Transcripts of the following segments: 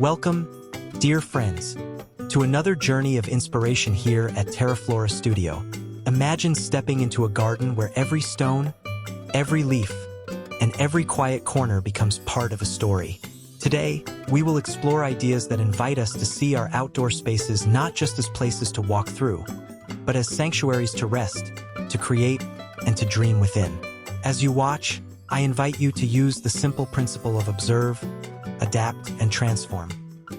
Welcome, dear friends, to another journey of inspiration here at TERAFLORA Studio. Imagine stepping into a garden where every stone, every leaf, and every quiet corner becomes part of a story. Today, we will explore ideas that invite us to see our outdoor spaces not just as places to walk through, but as sanctuaries to rest, to create, and to dream within. As you watch, I invite you to use the simple principle of observe, adapt, and transform.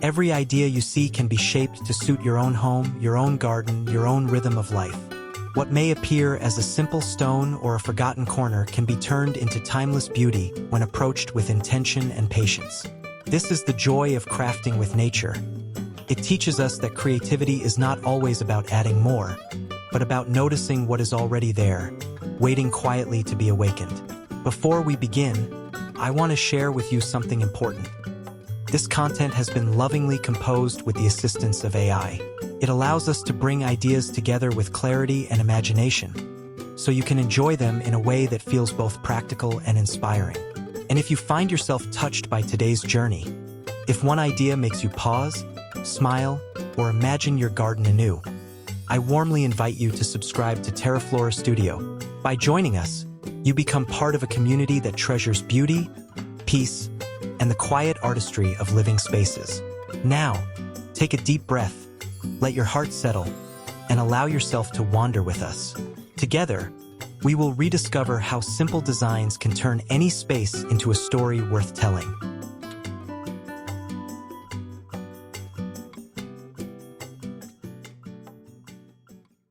Every idea you see can be shaped to suit your own home, your own garden, your own rhythm of life. What may appear as a simple stone or a forgotten corner can be turned into timeless beauty when approached with intention and patience. This is the joy of crafting with nature. It teaches us that creativity is not always about adding more, but about noticing what is already there, waiting quietly to be awakened. Before we begin, I want to share with you something important. This content has been lovingly composed with the assistance of AI. It allows us to bring ideas together with clarity and imagination, so you can enjoy them in a way that feels both practical and inspiring. And if you find yourself touched by today's journey, if one idea makes you pause, smile, or imagine your garden anew, I warmly invite you to subscribe to TERAFLORA Studio. By joining us, you become part of a community that treasures beauty, peace, and the quiet artistry of living spaces. Now, take a deep breath, let your heart settle, and allow yourself to wander with us. Together, we will rediscover how simple designs can turn any space into a story worth telling.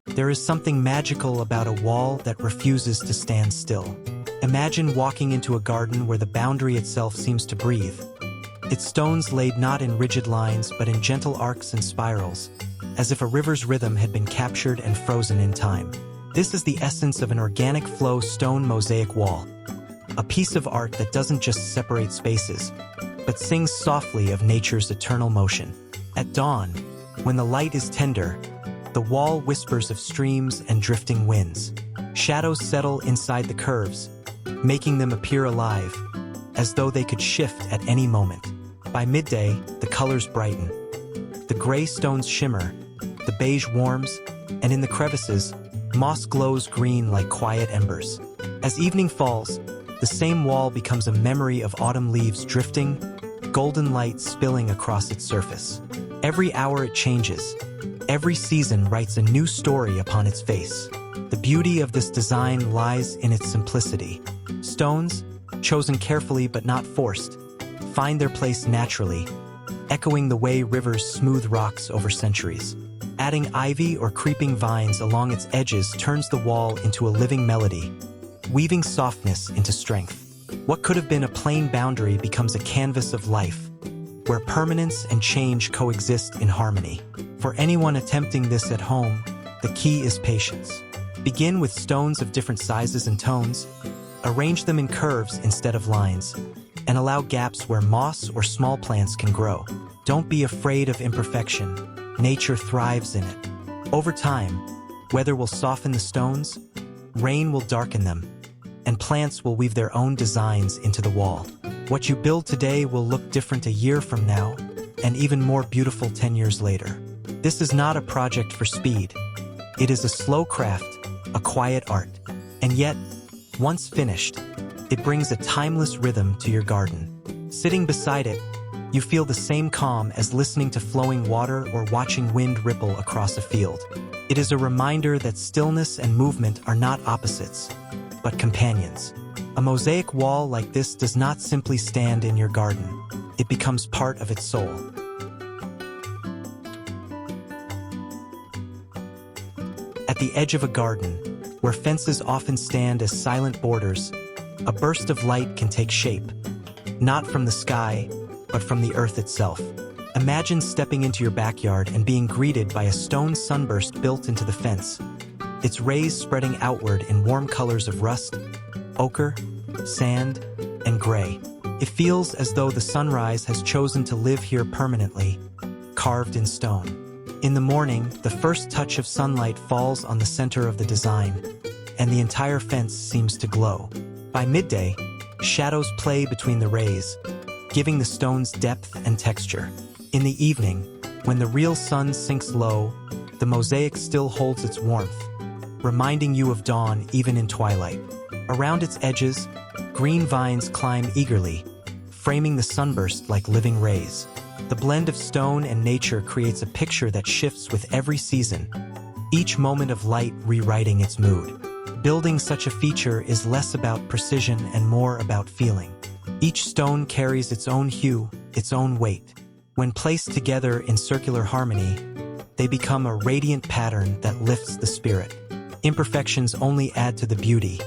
There is something magical about a wall that refuses to stand still. Imagine walking into a garden where the boundary itself seems to breathe. Its stones laid not in rigid lines but in gentle arcs and spirals, as if a river's rhythm had been captured and frozen in time. This is the essence of an organic flow stone mosaic wall, a piece of art that doesn't just separate spaces, but sings softly of nature's eternal motion. At dawn, when the light is tender, the wall whispers of streams and drifting winds. Shadows settle inside the curves, making them appear alive, as though they could shift at any moment. By midday, the colors brighten. The gray stones shimmer, the beige warms, and in the crevices, moss glows green like quiet embers. As evening falls, the same wall becomes a memory of autumn leaves drifting, golden light spilling across its surface. Every hour it changes. Every season writes a new story upon its face. The beauty of this design lies in its simplicity. Stones, chosen carefully but not forced, find their place naturally, echoing the way rivers smooth rocks over centuries. Adding ivy or creeping vines along its edges turns the wall into a living melody, weaving softness into strength. What could have been a plain boundary becomes a canvas of life, where permanence and change coexist in harmony. For anyone attempting this at home, the key is patience. Begin with stones of different sizes and tones, arrange them in curves instead of lines, and allow gaps where moss or small plants can grow. Don't be afraid of imperfection. Nature thrives in it. Over time, weather will soften the stones, rain will darken them, and plants will weave their own designs into the wall. What you build today will look different a year from now, and even more beautiful 10 years later. This is not a project for speed. It is a slow craft, a quiet art. And yet, once finished, it brings a timeless rhythm to your garden. Sitting beside it, you feel the same calm as listening to flowing water or watching wind ripple across a field. It is a reminder that stillness and movement are not opposites, but companions. A mosaic wall like this does not simply stand in your garden. It becomes part of its soul. At the edge of a garden, where fences often stand as silent borders, a burst of light can take shape, not from the sky, but from the earth itself. Imagine stepping into your backyard and being greeted by a stone sunburst built into the fence, its rays spreading outward in warm colors of rust, ochre, sand, and gray. It feels as though the sunrise has chosen to live here permanently, carved in stone. In the morning, the first touch of sunlight falls on the center of the design, and the entire fence seems to glow. By midday, shadows play between the rays, giving the stones depth and texture. In the evening, when the real sun sinks low, the mosaic still holds its warmth, reminding you of dawn even in twilight. Around its edges, green vines climb eagerly, framing the sunburst like living rays. The blend of stone and nature creates a picture that shifts with every season, each moment of light rewriting its mood. Building such a feature is less about precision and more about feeling. Each stone carries its own hue, its own weight. When placed together in circular harmony, they become a radiant pattern that lifts the spirit. Imperfections only add to the beauty.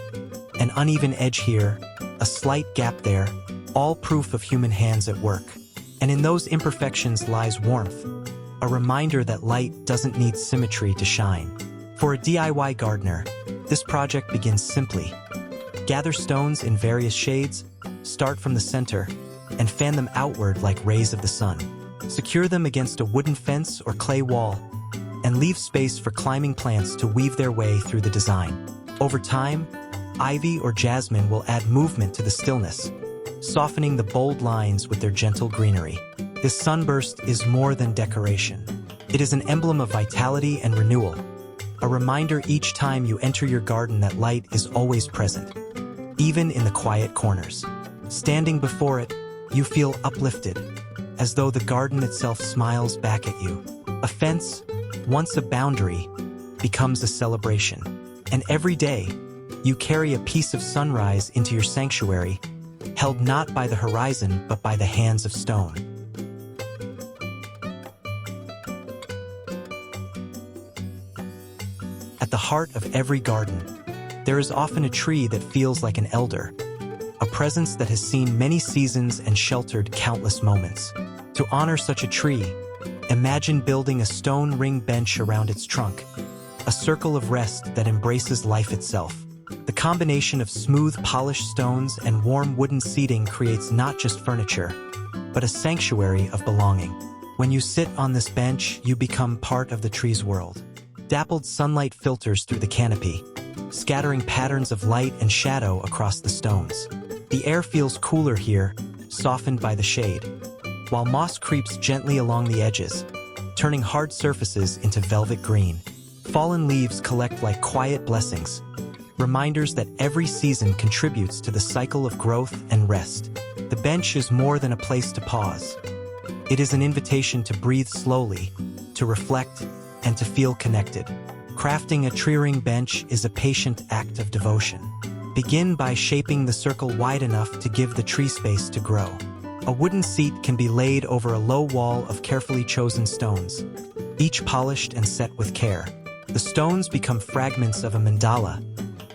An uneven edge here, a slight gap there, all proof of human hands at work. And in those imperfections lies warmth, a reminder that light doesn't need symmetry to shine. For a DIY gardener, this project begins simply. Gather stones in various shades, start from the center, and fan them outward like rays of the sun. Secure them against a wooden fence or clay wall, and leave space for climbing plants to weave their way through the design. Over time, ivy or jasmine will add movement to the stillness, softening the bold lines with their gentle greenery. This sunburst is more than decoration. It is an emblem of vitality and renewal, a reminder each time you enter your garden that light is always present, even in the quiet corners. Standing before it, you feel uplifted, as though the garden itself smiles back at you. A fence, once a boundary, becomes a celebration. And every day, you carry a piece of sunrise into your sanctuary, held not by the horizon but by the hands of stone. At the heart of every garden, there is often a tree that feels like an elder, a presence that has seen many seasons and sheltered countless moments. To honor such a tree, imagine building a stone ring bench around its trunk, a circle of rest that embraces life itself. The combination of smooth, polished stones and warm wooden seating creates not just furniture, but a sanctuary of belonging. When you sit on this bench, you become part of the tree's world. Dappled sunlight filters through the canopy, scattering patterns of light and shadow across the stones. The air feels cooler here, softened by the shade, while moss creeps gently along the edges, turning hard surfaces into velvet green. Fallen leaves collect like quiet blessings, reminders that every season contributes to the cycle of growth and rest. The bench is more than a place to pause. It is an invitation to breathe slowly, to reflect, and to feel connected. Crafting a tree ring bench is a patient act of devotion. Begin by shaping the circle wide enough to give the tree space to grow. A wooden seat can be laid over a low wall of carefully chosen stones, each polished and set with care. The stones become fragments of a mandala,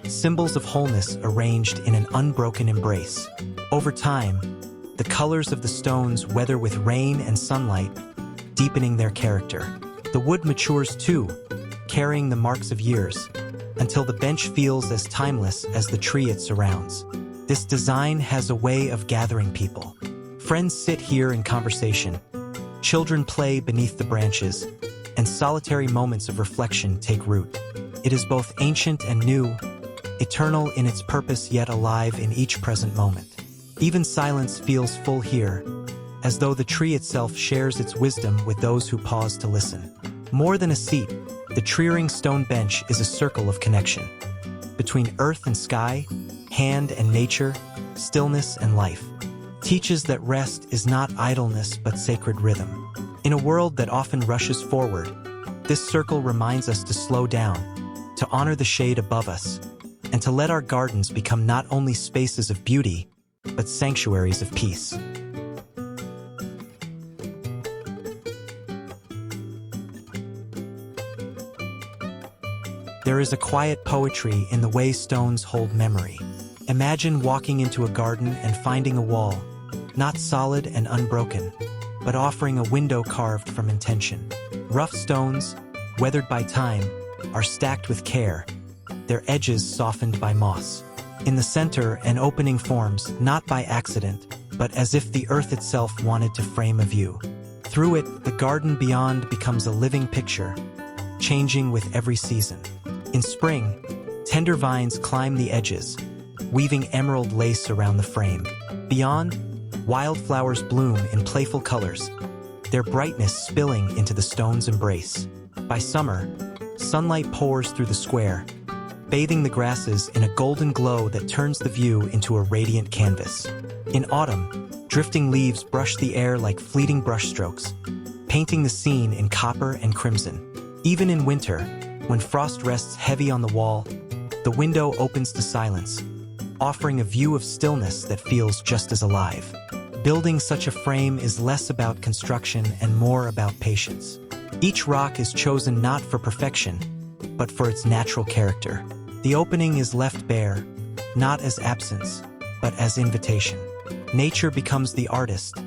symbols of wholeness arranged in an unbroken embrace. Over time, the colors of the stones weather with rain and sunlight, deepening their character. The wood matures too, carrying the marks of years, until the bench feels as timeless as the tree it surrounds. This design has a way of gathering people. Friends sit here in conversation, children play beneath the branches, and solitary moments of reflection take root. It is both ancient and new, eternal in its purpose yet alive in each present moment. Even silence feels full here, as though the tree itself shares its wisdom with those who pause to listen. More than a seat, the tree ring stone bench is a circle of connection. Between earth and sky, hand and nature, stillness and life. Teaches that rest is not idleness but sacred rhythm. In a world that often rushes forward, this circle reminds us to slow down, to honor the shade above us, and to let our gardens become not only spaces of beauty, but sanctuaries of peace. There is a quiet poetry in the way stones hold memory. Imagine walking into a garden and finding a wall, not solid and unbroken, but offering a window carved from intention. Rough stones, weathered by time, are stacked with care, their edges softened by moss. In the center, an opening forms, not by accident, but as if the earth itself wanted to frame a view. Through it, the garden beyond becomes a living picture, changing with every season. In spring, tender vines climb the edges, weaving emerald lace around the frame. Beyond, wildflowers bloom in playful colors, their brightness spilling into the stone's embrace. By summer, sunlight pours through the square, bathing the grasses in a golden glow that turns the view into a radiant canvas. In autumn, drifting leaves brush the air like fleeting brushstrokes, painting the scene in copper and crimson. Even in winter, when frost rests heavy on the wall, the window opens to silence, offering a view of stillness that feels just as alive. Building such a frame is less about construction and more about patience. Each rock is chosen not for perfection, but for its natural character. The opening is left bare, not as absence, but as invitation. Nature becomes the artist,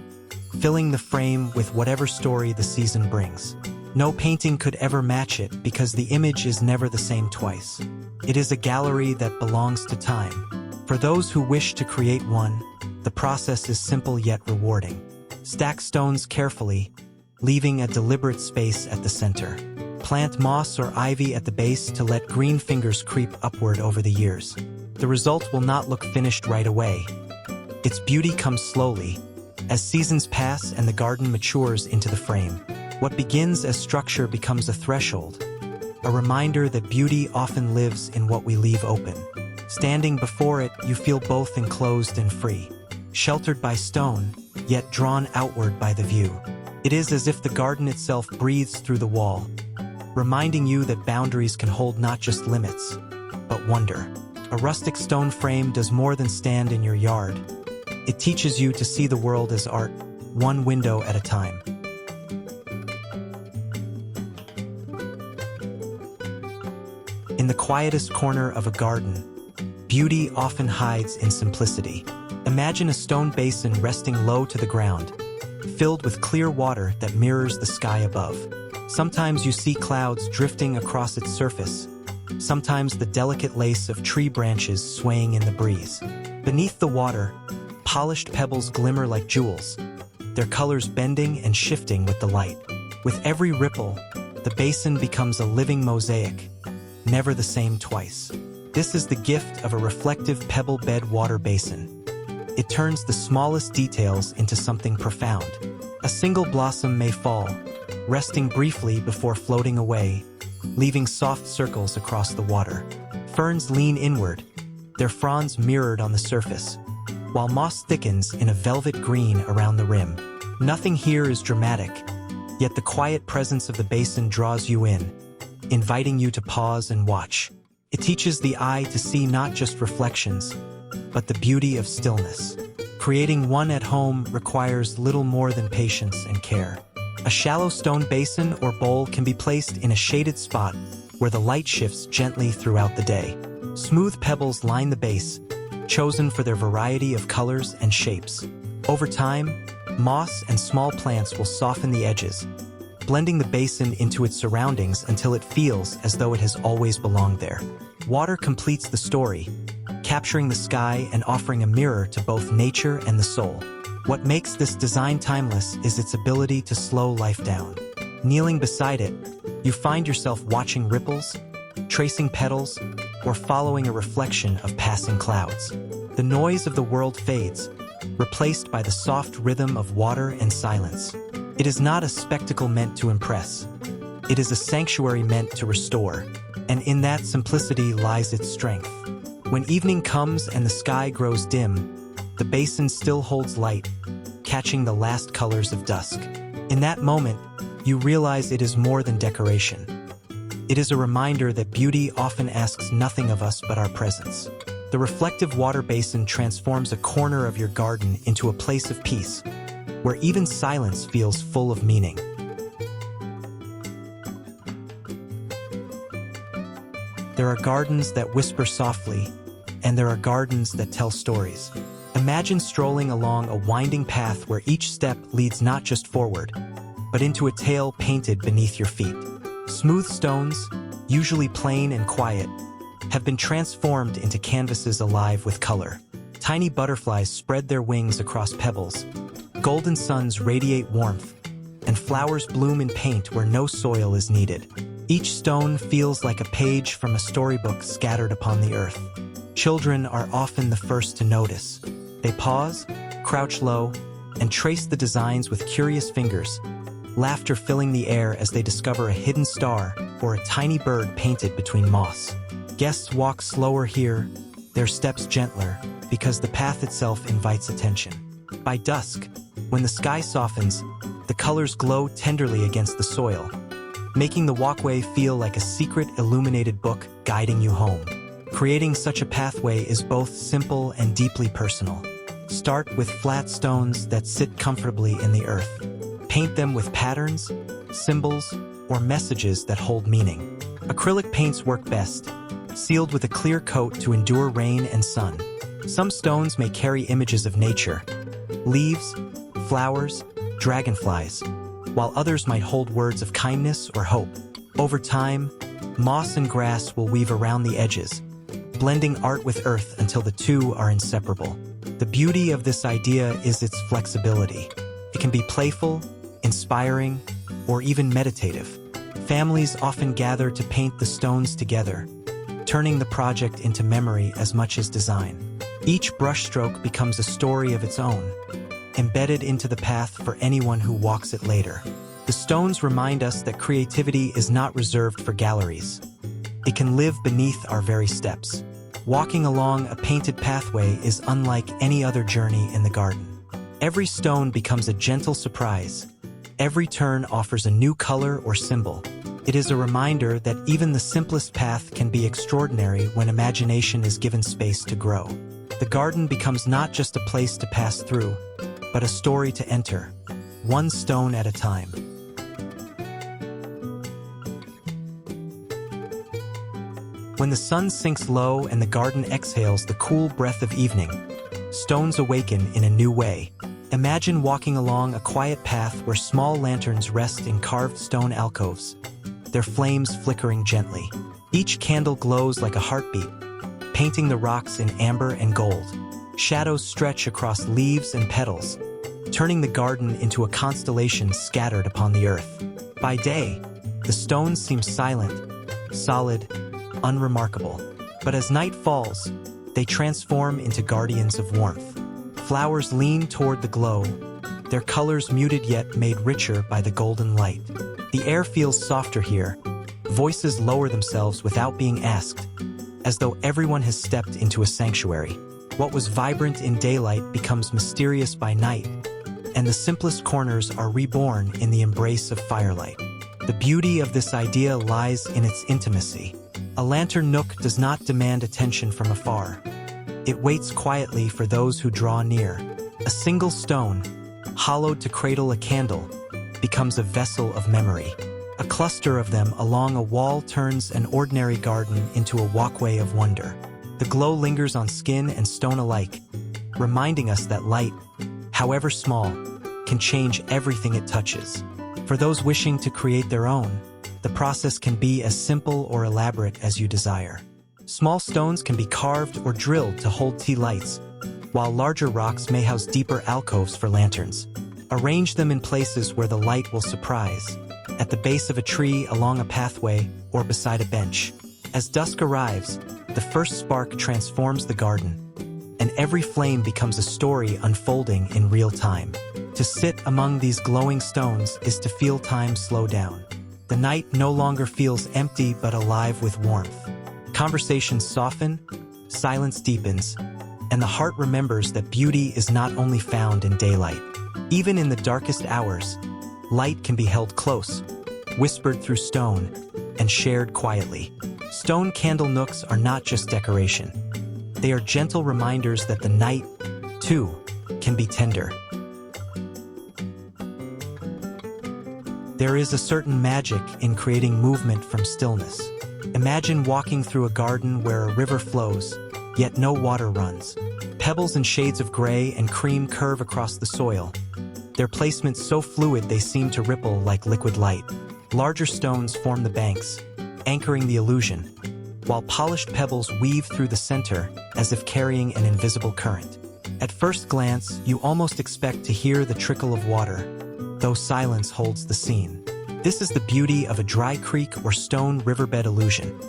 filling the frame with whatever story the season brings. No painting could ever match it because the image is never the same twice. It is a gallery that belongs to time. For those who wish to create one, the process is simple yet rewarding. Stack stones carefully, leaving a deliberate space at the center. Plant moss or ivy at the base to let green fingers creep upward over the years. The result will not look finished right away. Its beauty comes slowly, as seasons pass and the garden matures into the frame. What begins as structure becomes a threshold, a reminder that beauty often lives in what we leave open. Standing before it, you feel both enclosed and free, sheltered by stone, yet drawn outward by the view. It is as if the garden itself breathes through the wall, reminding you that boundaries can hold not just limits, but wonder. A rustic stone frame does more than stand in your yard. It teaches you to see the world as art, one window at a time. In the quietest corner of a garden, beauty often hides in simplicity. Imagine a stone basin resting low to the ground, filled with clear water that mirrors the sky above. Sometimes you see clouds drifting across its surface, sometimes the delicate lace of tree branches swaying in the breeze. Beneath the water, polished pebbles glimmer like jewels, their colors bending and shifting with the light. With every ripple, the basin becomes a living mosaic, never the same twice. This is the gift of a reflective pebble bed water basin. It turns the smallest details into something profound. A single blossom may fall, resting briefly before floating away, leaving soft circles across the water. Ferns lean inward, their fronds mirrored on the surface, while moss thickens in a velvet green around the rim. Nothing here is dramatic, yet the quiet presence of the basin draws you in, inviting you to pause and watch. It teaches the eye to see not just reflections, but the beauty of stillness. Creating one at home requires little more than patience and care. A shallow stone basin or bowl can be placed in a shaded spot where the light shifts gently throughout the day. Smooth pebbles line the base, chosen for their variety of colors and shapes. Over time, moss and small plants will soften the edges, blending the basin into its surroundings until it feels as though it has always belonged there. Water completes the story, capturing the sky and offering a mirror to both nature and the soul. What makes this design timeless is its ability to slow life down. Kneeling beside it, you find yourself watching ripples, tracing petals, or following a reflection of passing clouds. The noise of the world fades, replaced by the soft rhythm of water and silence. It is not a spectacle meant to impress. It is a sanctuary meant to restore, and in that simplicity lies its strength. When evening comes and the sky grows dim, the basin still holds light, catching the last colors of dusk. In that moment, you realize it is more than decoration. It is a reminder that beauty often asks nothing of us but our presence. The reflective water basin transforms a corner of your garden into a place of peace, where even silence feels full of meaning. There are gardens that whisper softly, and there are gardens that tell stories. Imagine strolling along a winding path where each step leads not just forward, but into a tale painted beneath your feet. Smooth stones, usually plain and quiet, have been transformed into canvases alive with color. Tiny butterflies spread their wings across pebbles, golden suns radiate warmth, and flowers bloom in paint where no soil is needed. Each stone feels like a page from a storybook scattered upon the earth. Children are often the first to notice. They pause, crouch low, and trace the designs with curious fingers, laughter filling the air as they discover a hidden star or a tiny bird painted between moss. Guests walk slower here, their steps gentler, because the path itself invites attention. By dusk, when the sky softens, the colors glow tenderly against the soil, making the walkway feel like a secret illuminated book guiding you home. Creating such a pathway is both simple and deeply personal. Start with flat stones that sit comfortably in the earth. Paint them with patterns, symbols, or messages that hold meaning. Acrylic paints work best, sealed with a clear coat to endure rain and sun. Some stones may carry images of nature, leaves, flowers, dragonflies, while others might hold words of kindness or hope. Over time, moss and grass will weave around the edges, blending art with earth until the two are inseparable. The beauty of this idea is its flexibility. It can be playful, inspiring, or even meditative. Families often gather to paint the stones together, turning the project into memory as much as design. Each brushstroke becomes a story of its own, embedded into the path for anyone who walks it later. The stones remind us that creativity is not reserved for galleries. It can live beneath our very steps. Walking along a painted pathway is unlike any other journey in the garden. Every stone becomes a gentle surprise. Every turn offers a new color or symbol. It is a reminder that even the simplest path can be extraordinary when imagination is given space to grow. The garden becomes not just a place to pass through, but a story to enter, one stone at a time. When the sun sinks low and the garden exhales the cool breath of evening, stones awaken in a new way. Imagine walking along a quiet path where small lanterns rest in carved stone alcoves, their flames flickering gently. Each candle glows like a heartbeat, painting the rocks in amber and gold. Shadows stretch across leaves and petals, turning the garden into a constellation scattered upon the earth. By day, the stones seem silent, solid, unremarkable. But as night falls, they transform into guardians of warmth. Flowers lean toward the glow, their colors muted yet made richer by the golden light. The air feels softer here, voices lower themselves without being asked, as though everyone has stepped into a sanctuary. What was vibrant in daylight becomes mysterious by night, and the simplest corners are reborn in the embrace of firelight. The beauty of this idea lies in its intimacy. A lantern nook does not demand attention from afar. It waits quietly for those who draw near. A single stone, hollowed to cradle a candle, becomes a vessel of memory. A cluster of them along a wall turns an ordinary garden into a walkway of wonder. The glow lingers on skin and stone alike, reminding us that light, however small, can change everything it touches. For those wishing to create their own, the process can be as simple or elaborate as you desire. Small stones can be carved or drilled to hold tea lights, while larger rocks may house deeper alcoves for lanterns. Arrange them in places where the light will surprise, at the base of a tree, along a pathway, or beside a bench. As dusk arrives, the first spark transforms the garden, and every flame becomes a story unfolding in real time. To sit among these glowing stones is to feel time slow down. The night no longer feels empty but alive with warmth. Conversations soften, silence deepens, and the heart remembers that beauty is not only found in daylight. Even in the darkest hours, light can be held close, whispered through stone, and shared quietly. Stone candle nooks are not just decoration. They are gentle reminders that the night, too, can be tender. There is a certain magic in creating movement from stillness. Imagine walking through a garden where a river flows, yet no water runs. Pebbles in shades of gray and cream curve across the soil, their placement so fluid they seem to ripple like liquid light. Larger stones form the banks, anchoring the illusion, while polished pebbles weave through the center as if carrying an invisible current. At first glance, you almost expect to hear the trickle of water, though silence holds the scene. This is the beauty of a dry creek or stone riverbed illusion.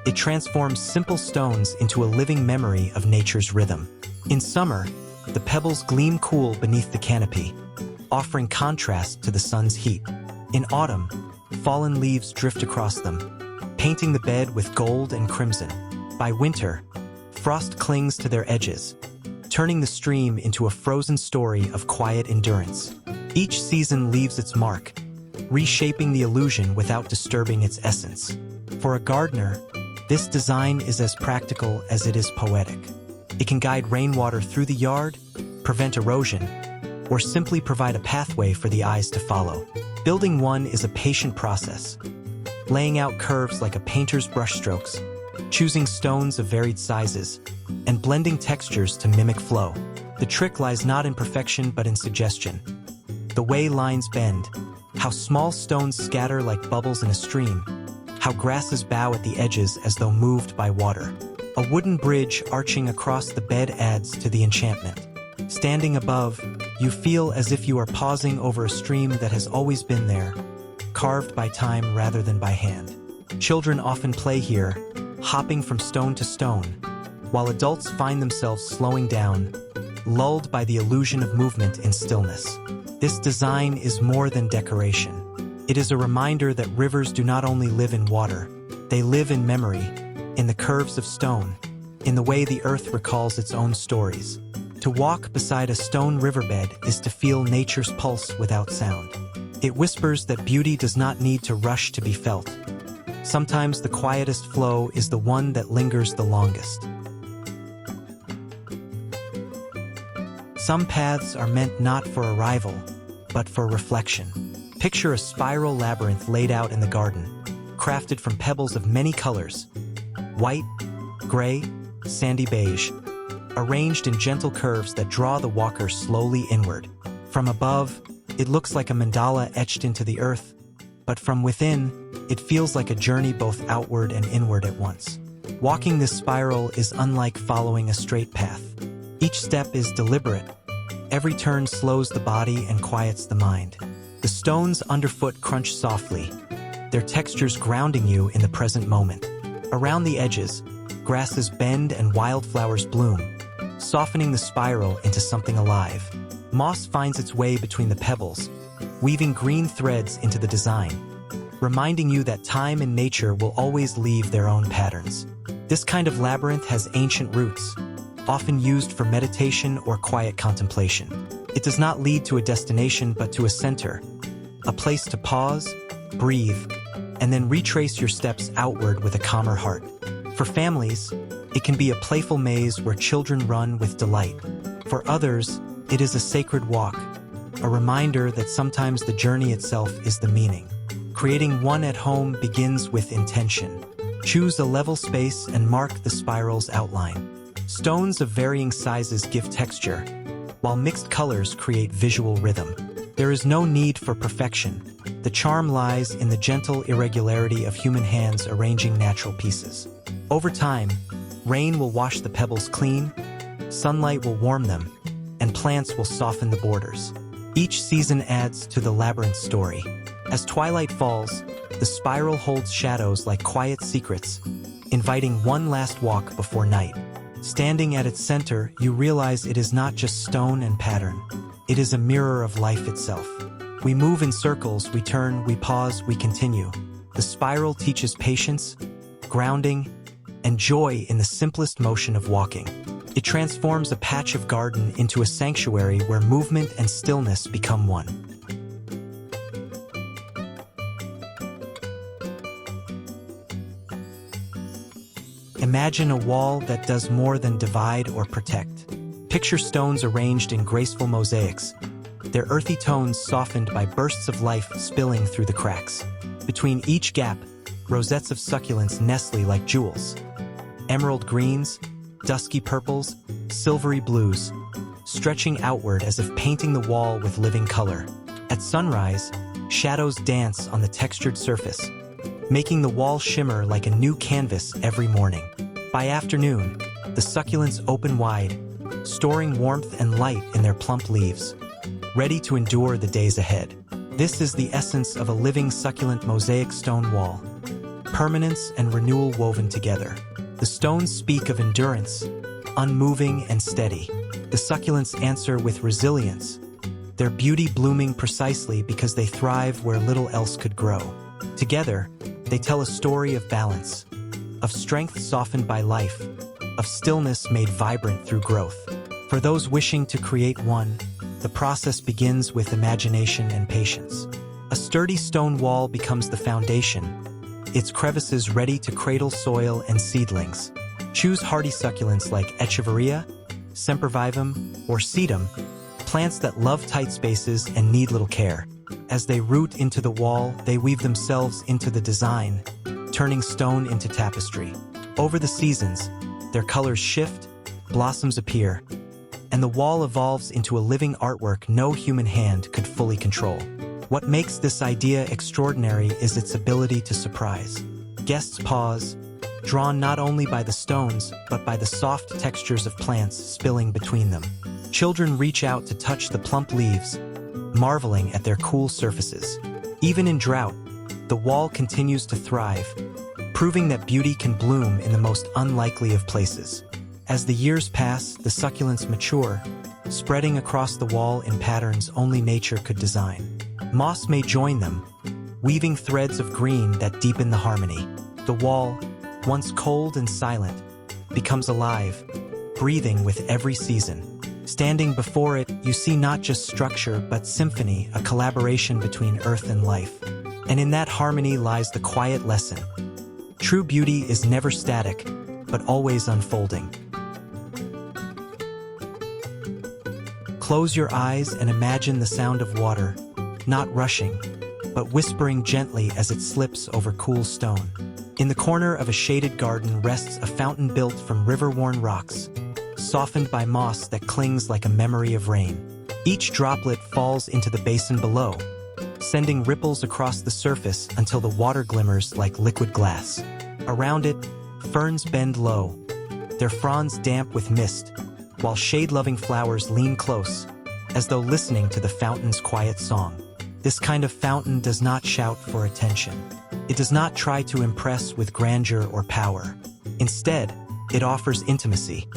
It transforms simple stones into a living memory of nature's rhythm. In summer, the pebbles gleam cool beneath the canopy, offering contrast to the sun's heat. In autumn, fallen leaves drift across them, painting the bed with gold and crimson. By winter, frost clings to their edges, turning the stream into a frozen story of quiet endurance. Each season leaves its mark, reshaping the illusion without disturbing its essence. For a gardener, this design is as practical as it is poetic. It can guide rainwater through the yard, prevent erosion, or simply provide a pathway for the eyes to follow. Building one is a patient process, laying out curves like a painter's brushstrokes, choosing stones of varied sizes, and blending textures to mimic flow. The trick lies not in perfection but in suggestion. The way lines bend, how small stones scatter like bubbles in a stream, how grasses bow at the edges as though moved by water. A wooden bridge arching across the bed adds to the enchantment. Standing above, you feel as if you are pausing over a stream that has always been there, carved by time rather than by hand. Children often play here, hopping from stone to stone, while adults find themselves slowing down, lulled by the illusion of movement in stillness. This design is more than decoration. It is a reminder that rivers do not only live in water, they live in memory, in the curves of stone, in the way the earth recalls its own stories. To walk beside a stone riverbed is to feel nature's pulse without sound. It whispers that beauty does not need to rush to be felt. Sometimes the quietest flow is the one that lingers the longest. Some paths are meant not for arrival, but for reflection. Picture a spiral labyrinth laid out in the garden, crafted from pebbles of many colors: white, gray, sandy beige, arranged in gentle curves that draw the walker slowly inward. From above, it looks like a mandala etched into the earth, but from within, it feels like a journey both outward and inward at once. Walking this spiral is unlike following a straight path. Each step is deliberate. Every turn slows the body and quiets the mind. The stones underfoot crunch softly, their textures grounding you in the present moment. Around the edges, grasses bend and wildflowers bloom, softening the spiral into something alive. Moss finds its way between the pebbles, weaving green threads into the design, reminding you that time and nature will always leave their own patterns. This kind of labyrinth has ancient roots, often used for meditation or quiet contemplation. It does not lead to a destination but to a center, a place to pause, breathe, and then retrace your steps outward with a calmer heart. For families, it can be a playful maze where children run with delight. For others, it is a sacred walk, a reminder that sometimes the journey itself is the meaning. Creating one at home begins with intention. Choose a level space and mark the spiral's outline. Stones of varying sizes give texture, while mixed colors create visual rhythm. There is no need for perfection. The charm lies in the gentle irregularity of human hands arranging natural pieces. Over time, rain will wash the pebbles clean, sunlight will warm them, and plants will soften the borders. Each season adds to the labyrinth story. As twilight falls, the spiral holds shadows like quiet secrets, inviting one last walk before night. Standing at its center, you realize it is not just stone and pattern. It is a mirror of life itself. We move in circles, we turn, we pause, we continue. The spiral teaches patience, grounding, and joy in the simplest motion of walking. It transforms a patch of garden into a sanctuary where movement and stillness become one. Imagine a wall that does more than divide or protect. Picture stones arranged in graceful mosaics, their earthy tones softened by bursts of life spilling through the cracks. Between each gap, rosettes of succulents nestle like jewels. Emerald greens, dusky purples, silvery blues, stretching outward as if painting the wall with living color. At sunrise, shadows dance on the textured surface, making the wall shimmer like a new canvas every morning. By afternoon, the succulents open wide, storing warmth and light in their plump leaves, ready to endure the days ahead. This is the essence of a living succulent mosaic stone wall, permanence and renewal woven together. The stones speak of endurance, unmoving and steady. The succulents answer with resilience, their beauty blooming precisely because they thrive where little else could grow. Together, they tell a story of balance, of strength softened by life, of stillness made vibrant through growth. For those wishing to create one, the process begins with imagination and patience. A sturdy stone wall becomes the foundation, its crevices ready to cradle soil and seedlings. Choose hardy succulents like echeveria, sempervivum, or sedum, plants that love tight spaces and need little care. As they root into the wall, they weave themselves into the design, turning stone into tapestry. Over the seasons, their colors shift, blossoms appear, and the wall evolves into a living artwork no human hand could fully control. What makes this idea extraordinary is its ability to surprise. Guests pause, drawn not only by the stones, but by the soft textures of plants spilling between them. Children reach out to touch the plump leaves, marveling at their cool surfaces. Even in drought, the wall continues to thrive, proving that beauty can bloom in the most unlikely of places. As the years pass, the succulents mature, spreading across the wall in patterns only nature could design. Moss may join them, weaving threads of green that deepen the harmony. The wall, once cold and silent, becomes alive, breathing with every season. Standing before it, you see not just structure but symphony, a collaboration between earth and life. And in that harmony lies the quiet lesson. True beauty is never static, but always unfolding. Close your eyes and imagine the sound of water, not rushing, but whispering gently as it slips over cool stone. In the corner of a shaded garden rests a fountain built from river-worn rocks, softened by moss that clings like a memory of rain. Each droplet falls into the basin below, sending ripples across the surface until the water glimmers like liquid glass. Around it, ferns bend low, their fronds damp with mist, while shade-loving flowers lean close, as though listening to the fountain's quiet song. This kind of fountain does not shout for attention. It does not try to impress with grandeur or power. Instead, it offers intimacy,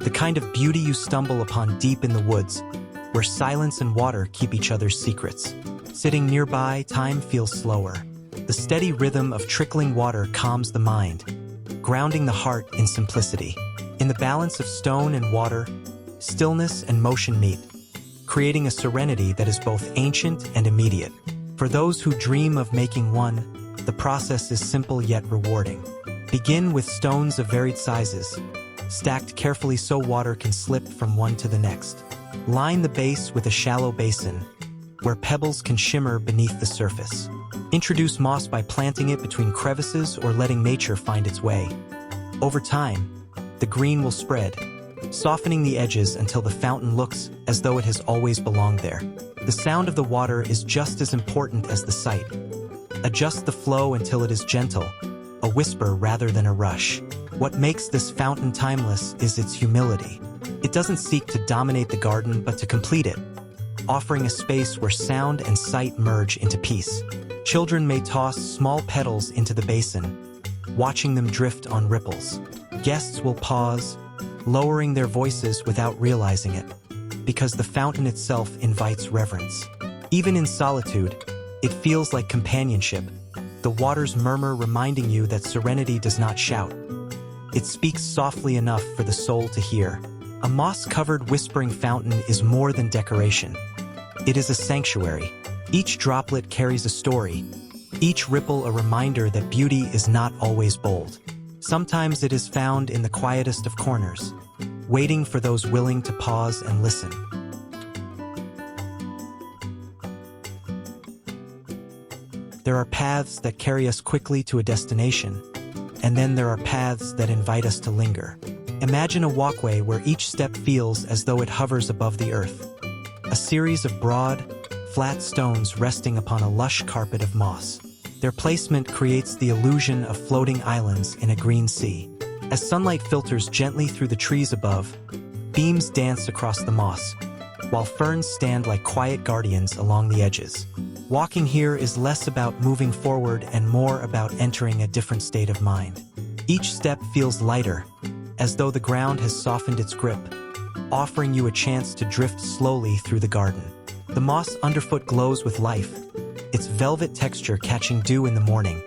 the kind of beauty you stumble upon deep in the woods, where silence and water keep each other's secrets. Sitting nearby, time feels slower. The steady rhythm of trickling water calms the mind, grounding the heart in simplicity. In the balance of stone and water, stillness and motion meet, creating a serenity that is both ancient and immediate. For those who dream of making one, the process is simple yet rewarding. Begin with stones of varied sizes, stacked carefully so water can slip from one to the next. Line the base with a shallow basin, where pebbles can shimmer beneath the surface. Introduce moss by planting it between crevices or letting nature find its way. Over time, the green will spread, softening the edges until the fountain looks as though it has always belonged there. The sound of the water is just as important as the sight. Adjust the flow until it is gentle, a whisper rather than a rush. What makes this fountain timeless is its humility. It doesn't seek to dominate the garden but to complete it, offering a space where sound and sight merge into peace. Children may toss small petals into the basin, watching them drift on ripples. Guests will pause, lowering their voices without realizing it, because the fountain itself invites reverence. Even in solitude, it feels like companionship, the water's murmur reminding you that serenity does not shout. It speaks softly enough for the soul to hear. A moss-covered whispering fountain is more than decoration. It is a sanctuary. Each droplet carries a story, each ripple a reminder that beauty is not always bold. Sometimes it is found in the quietest of corners, waiting for those willing to pause and listen. There are paths that carry us quickly to a destination, and then there are paths that invite us to linger. Imagine a walkway where each step feels as though it hovers above the earth. A series of broad, flat stones resting upon a lush carpet of moss. Their placement creates the illusion of floating islands in a green sea. As sunlight filters gently through the trees above, beams dance across the moss, while ferns stand like quiet guardians along the edges. Walking here is less about moving forward and more about entering a different state of mind. Each step feels lighter, as though the ground has softened its grip, offering you a chance to drift slowly through the garden. The moss underfoot glows with life, its velvet texture catching dew in the morning,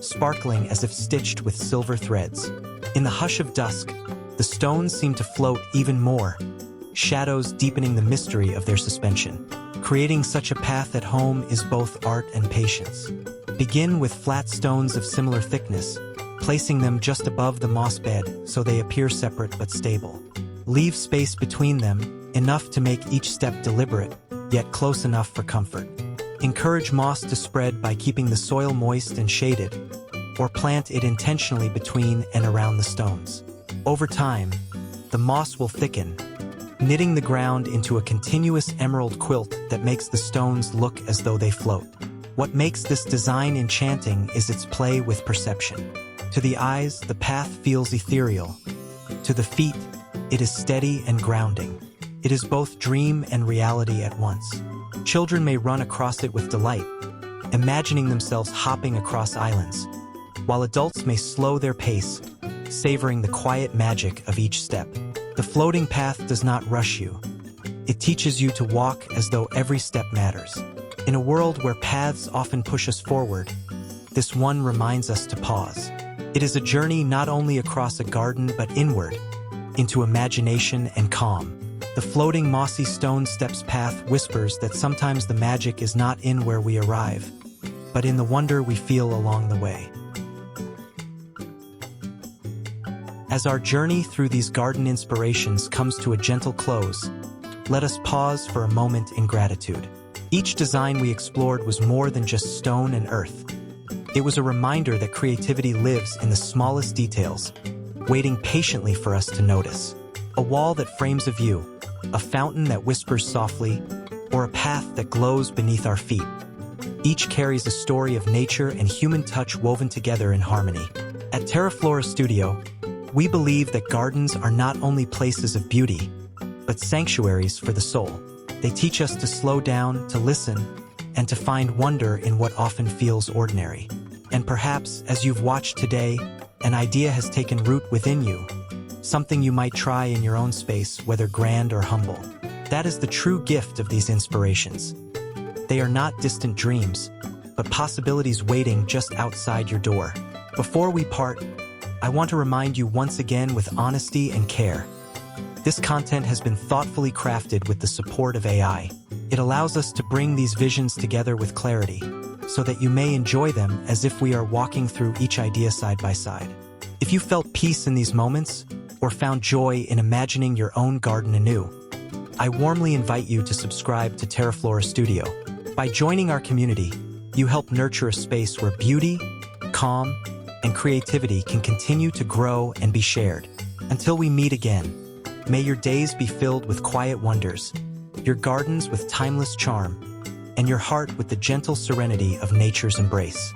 sparkling as if stitched with silver threads. In the hush of dusk, the stones seem to float even more, shadows deepening the mystery of their suspension. Creating such a path at home is both art and patience. Begin with flat stones of similar thickness, placing them just above the moss bed so they appear separate but stable. Leave space between them, enough to make each step deliberate, yet close enough for comfort. Encourage moss to spread by keeping the soil moist and shaded, or plant it intentionally between and around the stones. Over time, the moss will thicken, knitting the ground into a continuous emerald quilt that makes the stones look as though they float. What makes this design enchanting is its play with perception. To the eyes, the path feels ethereal. To the feet, it is steady and grounding. It is both dream and reality at once. Children may run across it with delight, imagining themselves hopping across islands, while adults may slow their pace, savoring the quiet magic of each step. The floating path does not rush you. It teaches you to walk as though every step matters. In a world where paths often push us forward, this one reminds us to pause. It is a journey not only across a garden but inward, into imagination and calm. The floating mossy stone steps path whispers that sometimes the magic is not in where we arrive, but in the wonder we feel along the way. As our journey through these garden inspirations comes to a gentle close, let us pause for a moment in gratitude. Each design we explored was more than just stone and earth. It was a reminder that creativity lives in the smallest details, waiting patiently for us to notice. A wall that frames a view, a fountain that whispers softly, or a path that glows beneath our feet. Each carries a story of nature and human touch woven together in harmony. At TERAFLORA Studio, we believe that gardens are not only places of beauty, but sanctuaries for the soul. They teach us to slow down, to listen, and to find wonder in what often feels ordinary. And perhaps, as you've watched today, an idea has taken root within you, something you might try in your own space, whether grand or humble. That is the true gift of these inspirations. They are not distant dreams, but possibilities waiting just outside your door. Before we part, I want to remind you once again with honesty and care. This content has been thoughtfully crafted with the support of AI. It allows us to bring these visions together with clarity, so that you may enjoy them as if we are walking through each idea side by side. If you felt peace in these moments, or found joy in imagining your own garden anew, I warmly invite you to subscribe to TERAFLORA Studio. By joining our community, you help nurture a space where beauty, calm, and creativity can continue to grow and be shared. Until we meet again, may your days be filled with quiet wonders, your gardens with timeless charm, and your heart with the gentle serenity of nature's embrace.